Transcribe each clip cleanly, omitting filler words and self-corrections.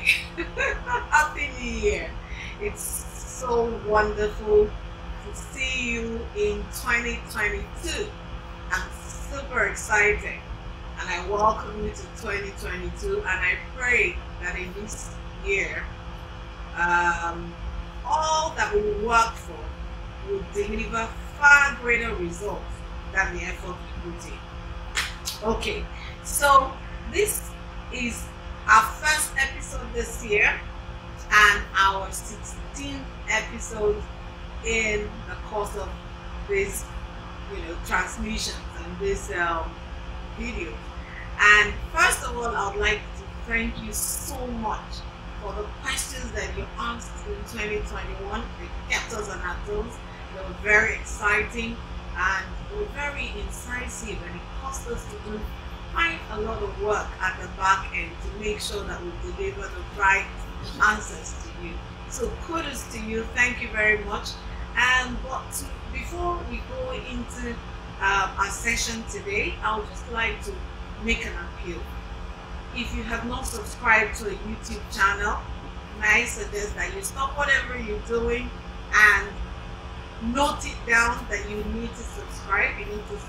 Happy New Year. It's so wonderful to see you in 2022. I'm super excited and I welcome you to 2022, and I pray that in this year, um, all that we work for will deliver far greater results than the effort we put in. Okay, so this is our first episode this year and our 16th episode in the course of this, transmissions and this video. And first of all, I would like to thank you so much for the questions that you asked in 2021. They kept us on our toes. They were very exciting and they were very incisive, and it cost us to do quite a lot of work at the back end to make sure that we deliver the right answers to you. So kudos to you. Thank you very much. Before we go into our session today, I would just like to make an appeal. If you have not subscribed to a YouTube channel, may I suggest that you stop whatever you're doing and note it down that you need to subscribe. You need to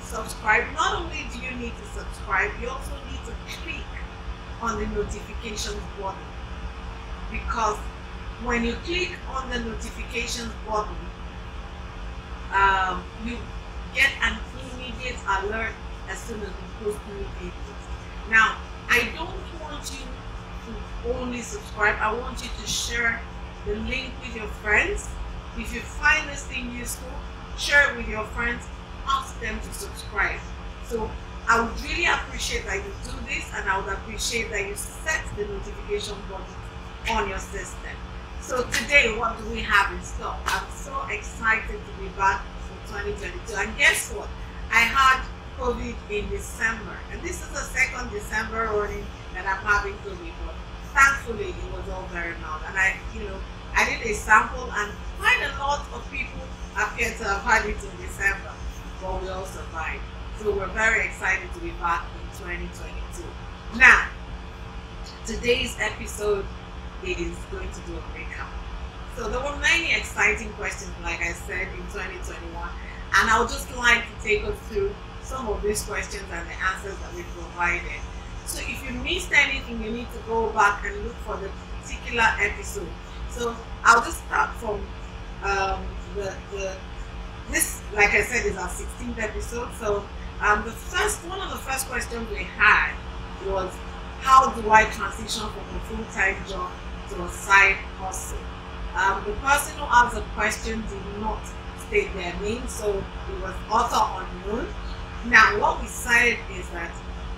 subscribe. Not only do you need to subscribe, you also need to click on the notifications button, because when you click on the notifications button, you get an immediate alert as soon as we post new videos. Now, I don't want you to only subscribe. I want you to share the link with your friends. If you find this thing useful, share it with your friends. Ask them to subscribe. So I would really appreciate that you do this, and I would appreciate that you set the notification button on your system. So today, what do we have in store? I'm so excited to be back for 2022. And guess what? I had COVID in December, and this is the second December running that I'm having COVID. But thankfully, it was all very mild. And I did a sample, and quite a lot of people appear to have had it in December, but we all survived. So we're very excited to be back in 2022. Now, today's episode is going to do a recap. So there were many exciting questions, like I said, in 2021, and I would just like to take us through some of these questions and the answers that we provided. So if you missed anything, you need to go back and look for the particular episode. So I'll just start from this, like I said, is our 16th episode. So one of the first questions we had was, how do I transition from a full-time job to a side hustle? The person who asked the question did not state their name, so it was author unknown. Now, what we decided is that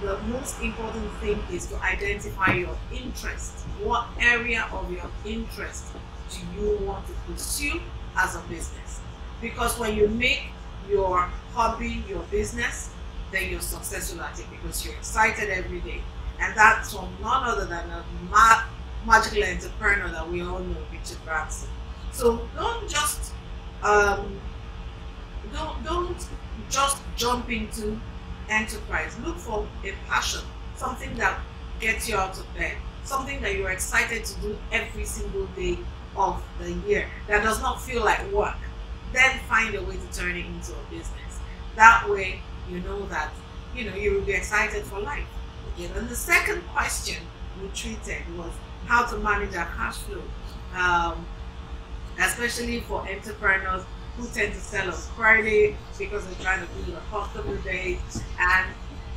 the most important thing is to identify your interest. What area of your interest do you want to pursue as a business? Because when you make your hobby your business, then you're successful at it because you're excited every day. And that's from none other than a magical entrepreneur that we all know, Richard Branson. So don't just jump into enterprise. Look for a passion, something that gets you out of bed, something that you're excited to do every single day of the year that does not feel like work. Then find a way to turn it into a business. That way, you know that you will be excited for life. Okay. And the second question we treated was how to manage our cash flow, especially for entrepreneurs who tend to sell on credit because they're trying to build a customer base, and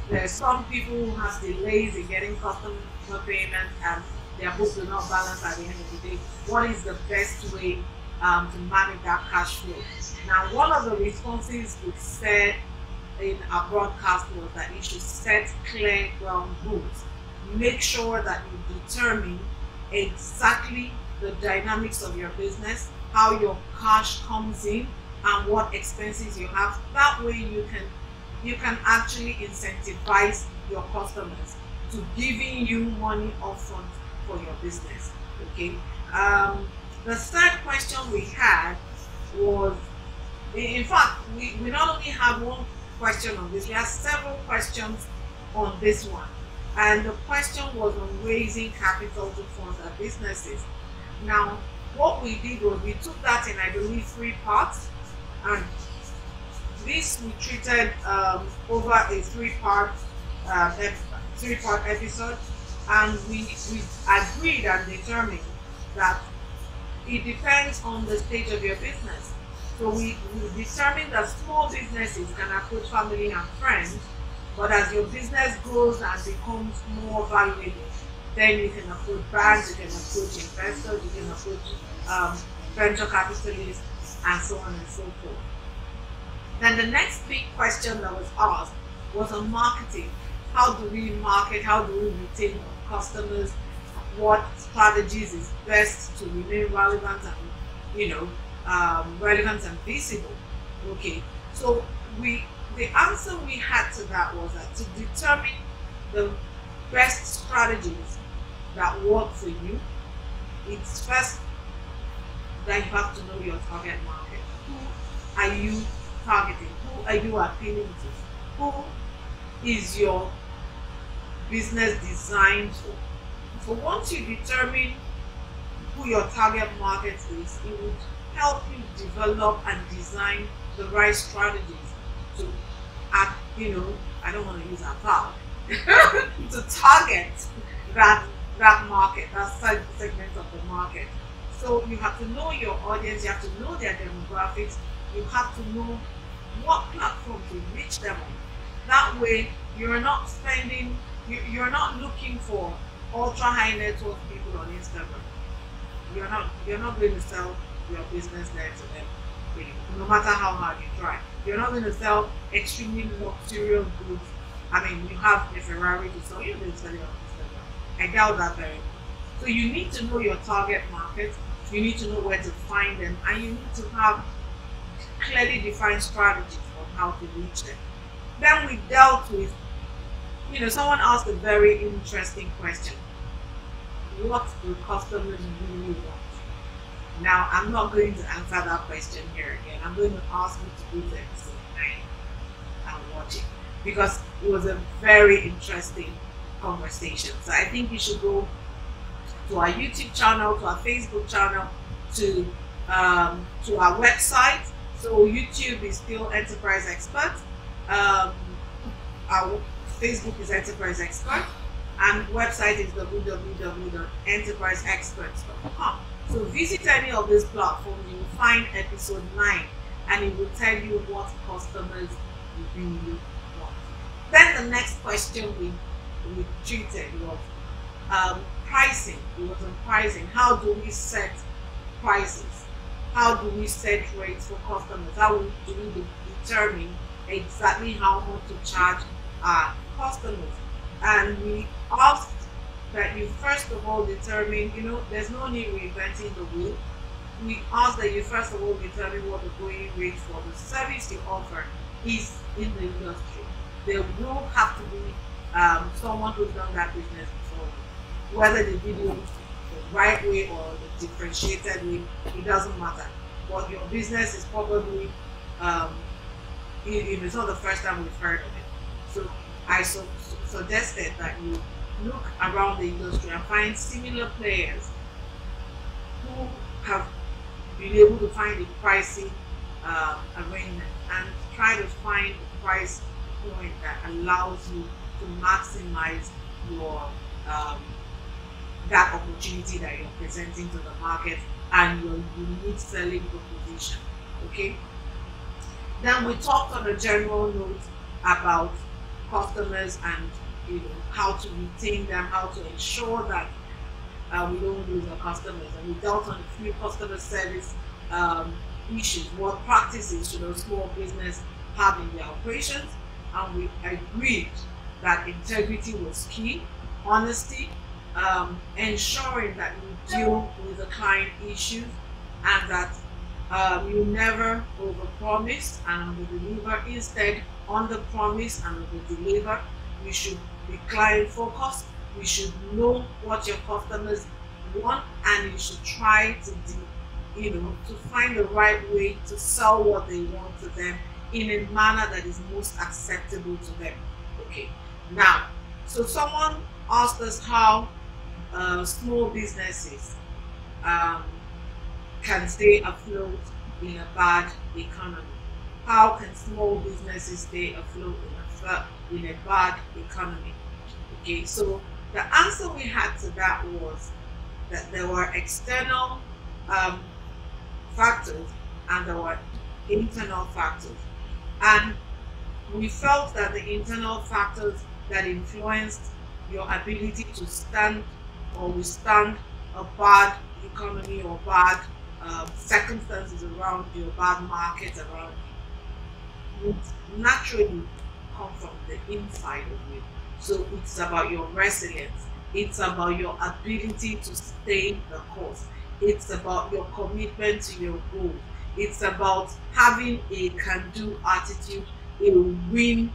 there's some people who have delays in getting customer payments and their books do not balance at the end of the day. What is the best way to manage that cash flow? Now, one of the responses we said in our broadcast was that you should set clear ground rules. Make sure that you determine exactly the dynamics of your business, how your cash comes in, and what expenses you have. That way you can actually incentivize your customers to giving you money upfront for your business. Okay. The third question we had was, in fact, we not only have one question on this, we have several questions on this one. And the question was on raising capital to fund our businesses. Now, what we did was we took that in, I believe, 3 parts, and this we treated over a three-part episode, and we agreed and determined that it depends on the stage of your business. So we determined that small businesses can approach family and friends, but as your business grows and becomes more valuable, then you can approach banks, you can approach investors, you can approach venture capitalists, and so on and so forth. Then the next big question that was asked was on marketing. How do we market? How do we retain customers? What strategies is best to remain relevant and relevant and visible? Okay, so the answer we had to that was that to determine the best strategies that work for you, it's first that you have to know your target market. Who are you targeting? Who are you appealing to? Who is your business designed for? So once you determine who your target market is, it would help you develop and design the right strategies to I don't want to use that power to target that market, that segment of the market. So you have to know your audience, you have to know their demographics, you have to know what platform to reach them on. That way you're not looking for ultra high net worth people on Instagram. You're not going to sell your business there to them, no matter how hard you try. You're not going to sell extremely luxurious goods. I mean, you have a Ferrari to sell, you're going to sell it on Instagram. I doubt that very much. So you need to know your target market, you need to know where to find them, and you need to have clearly defined strategies on how to reach them. Then we dealt with, someone asked a very interesting question. What do customers really want? Now, I'm not going to answer that question here again. I'm going to ask you to go to episode 9 and watch it, because it was a very interesting conversation. So I think you should go to our YouTube channel, to our Facebook channel, to our website. So YouTube is still Enterprise Expert. Our Facebook is Enterprise Expert, and website is www.enterpriseexperts.com. So visit any of these platforms, you will find episode 9, and it will tell you what customers really want. Then the next question we treated was pricing. It was on pricing. How do we set prices? How do we set rates for customers? How do we determine exactly how much to charge our customers? And we asked that you first of all determine, there's no need reinventing the wheel. We ask that you first of all determine what the going rate for the service you offer is in the industry. There will have to be someone who's done that business before. Whether they did it the right way or the differentiated way, it doesn't matter. But your business is probably, it's not the first time we've heard of it. So I suggested that you look around the industry and find similar players who have been able to find a pricing arrangement, and try to find a price point that allows you to maximize your that opportunity that you're presenting to the market and your unique selling proposition. Okay. Then we talked on a general note about customers and how to retain them, how to ensure that we don't lose our customers, and we dealt on a few customer service issues. What practices should a small business have in their operations? And we agreed that integrity was key, honesty, ensuring that you deal with the client issues, and that you never overpromise and underdeliver. Instead, underpromise and overdeliver. You should be client focused. You should know what your customers want, and you should try to find the right way to sell what they want to them in a manner that is most acceptable to them. Okay. Now, So someone asked us how small businesses um, can stay afloat in a bad economy. How can small businesses stay afloat in a bad economy? Okay, so the answer we had to that was that there were external um, factors and there were internal factors. And we felt that the internal factors that influenced your ability to stand or withstand a bad economy or bad circumstances around you, bad markets around you, would naturally come from the inside of you. So it's about your resilience. It's about your ability to stay the course. It's about your commitment to your goal. It's about having a can-do attitude, a winning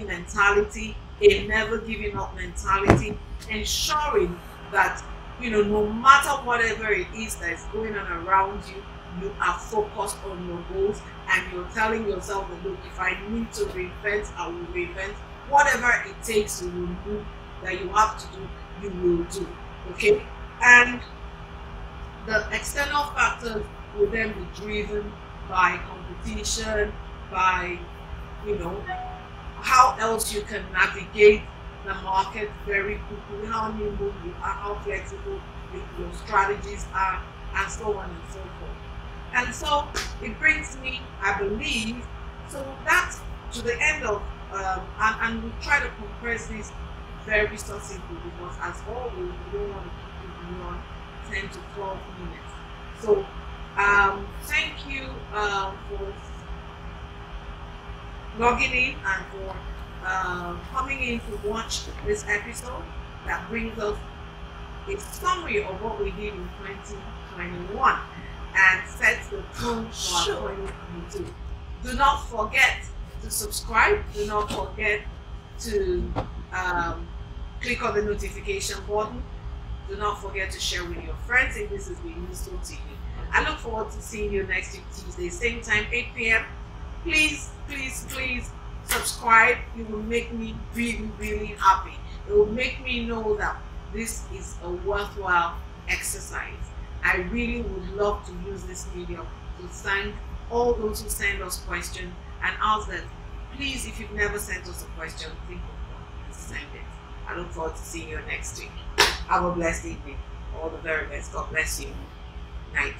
mentality, a never giving up mentality, ensuring that no matter whatever it is that is going on around you, you are focused on your goals and you're telling yourself that look, if I need to reinvent, I will reinvent. Whatever it takes you will do, that you have to do, you will do. Okay? And the external factors will then be driven by competition, by how else you can navigate the market very quickly, how nimble you are, how flexible your strategies are, and so on and so forth. And so it brings me, I believe, so that's to the end of, and we try to compress this very succinctly because as always, we don't want to keep it beyond 10 to 12 minutes. So thank you for logging in and for coming in to watch this episode that brings us a summary of what we did in 2021 and sets the tone for our 2022. Do not forget to subscribe. Do not forget to click on the notification button. Do not forget to share with your friends if this has been useful to you. I look forward to seeing you next week, Tuesday, same time, 8 p.m. Please, please, please subscribe. It will make me really, really happy. It will make me know that this is a worthwhile exercise. I really would love to use this medium to thank all those who send us questions and ask that, please, if you've never sent us a question, think of one and send it. I look forward to seeing you next week. Have a blessed evening. All the very best. God bless you. Night.